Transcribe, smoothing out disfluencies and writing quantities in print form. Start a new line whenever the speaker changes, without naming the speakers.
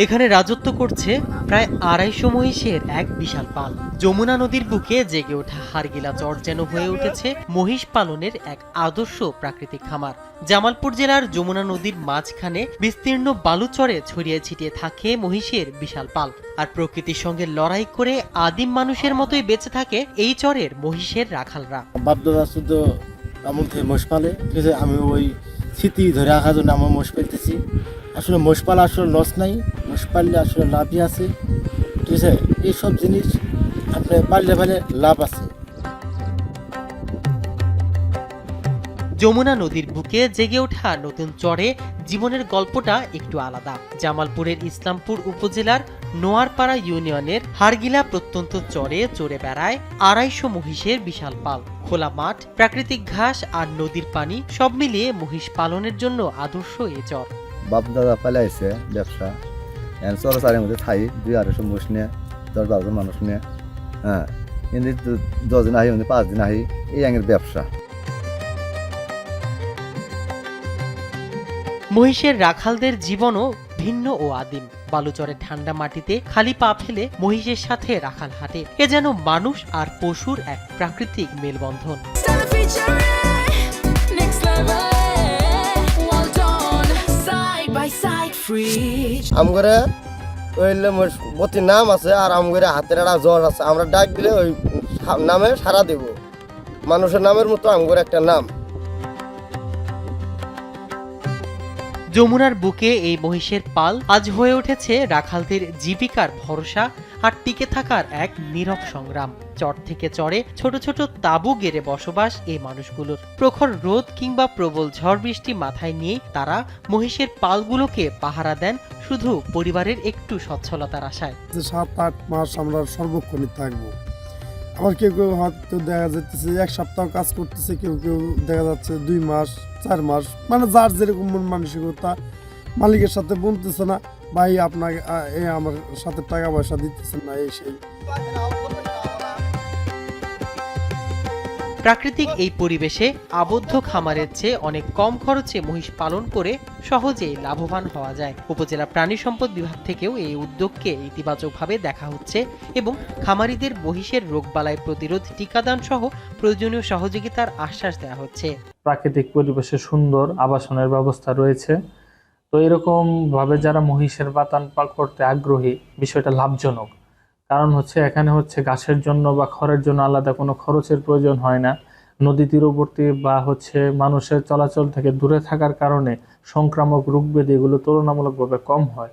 এখানে রাজত্ব করছে প্রায় ২৫০ মহিষের এক বিশাল পাল। যমুনা নদীর বুকে জেগে ওঠা হারগিলা চর যেন হয়ে উঠেছে মহিষ পালনের এক আদর্শ প্রাকৃতিক খামার। জামালপুর জেলার যমুনা নদীর মাঝখানে বিস্তীর্ণ বালুচরে ছড়িয়ে ছিটিয়ে থাকে মহিষের বিশাল পাল। আর প্রকৃতির সঙ্গে লড়াই করে আদিম মানুষের মতোই বেঁচে থাকে এই চরের মহিষের রাখালরা।
বাপদাদা শুদ্ধ আমল থেকে মোষ পালে, ঠিক আছে। আমি ওই স্মৃতি ধরে রাখার জন্য আমার মোষ পালতেছি। আসলে মোষ পালা আসলে লস নাই, মোষ পাললে আসলে লাভই আছে, ঠিক আছে। এইসব জিনিস আপনি পাললে পালে লাভ আছে।
যমুনা নদীর বুকে জেগে ওঠা নতুন চরে জীবনের গল্পটা একটু আলাদা। জামালপুরের ইসলামপুর উপজেলার নোয়ারপাড়া ইউনিয়নের হারগিলা প্রত্যন্ত চরে চড়ে বেড়ায় ২৫০ মহিষের বিশাল পাল। খোলা মাঠ, প্রাকৃতিক ঘাস আর নদীর পানি সব মিলিয়ে মহিষ পালনের জন্য আদর্শ এ চর।
বাপ দাদা পালাইছে ব্যবসা, চরচারের মধ্যে থাই ২-২৫০ মোষ নিয়ে, ১০-১২জন মানুষ নিয়ে, হ্যাঁ। কিন্তু ১০ দিন আহি, ৫ দিন আহি, এই আঙের ব্যবসা।
মহিষের রাখালদের জীবনও ভিন্ন ও আদিম। বালুচরের ঠান্ডা মাটিতে খালি পা ফেলে মহিষের সাথে রাখাল হাঁটে। এ যেন মানুষ আর পশুর এক প্রাকৃতিক মেলবন্ধন।
আমগরে ওইলে বতির নাম আছে, আর আমগরে হাতের একটা জ্বর আছে। আমরা ডাক দিলে ওই নামে সারা দেব। মানুষের নামের মতো আমগরে একটা নাম।
যমুনার বুকে এই মহিষের পাল আজ হয়ে উঠেছে রাখালদের জীবিকার ভরসা আর টিকে থাকার এক নীরব সংগ্রাম। চর থেকে চরে ছোট ছোট তাঁবু গেড়ে বসবাস এই মানুষগুলোর। প্রখর রোদ কিংবা প্রবল ঝড় বৃষ্টি মাথায় নিয়ে তারা মহিষের পালগুলোকে পাহারা দেন শুধু পরিবারের একটু সচ্ছলতার আশায়।
৭-৮ মাস আমরা সর্বক্ষণই থাকবো। আবার কেউ কেউ হয়তো দেখা যাচ্ছে ১ সপ্তাহ কাজ করতেছে, কেউ কেউ দেখা যাচ্ছে ২ মাস ৪ মাস, মানে যার যেরকম মন মানসিকতা। মালিকের সাথে বলতেছে না ভাই আপনাকে আমার সাথে টাকা পয়সা দিতেছেন না, এই সেই।
প্রাকৃতিক এই পরিবেশে আবদ্ধ খামারের চেয়ে অনেক কম খরচে মহিষ পালন করে সহজেই লাভবান হওয়া যায়। উপজেলা প্রাণী সম্পদ বিভাগ থেকেও এই উদ্যোগকে ইতিবাচকভাবে দেখা হচ্ছে এবং খামারিদের মহিষের রোগবালাই প্রতিরোধ, টিকাদান সহ প্রয়োজনীয় সহযোগিতার আশ্বাস দেওয়া হচ্ছে।
প্রাকৃতিক পরিবেশে সুন্দর আবাসনের ব্যবস্থা রয়েছে। তো এরকম ভাবে যারা মহিষের বাতান করতে আগ্রহী, বিষয়টা লাভজনক। কারণ হচ্ছে এখানে হচ্ছে ঘাসের জন্য বা খড়ের জন্য আলাদা কোনো খরচের প্রয়োজন হয় না। নদী তীরবর্তী বা হচ্ছে মানুষের চলাচল থেকে দূরে থাকার কারণে সংক্রামক রোগ ব্যাধি এগুলো তুলনামূলকভাবে কম হয়।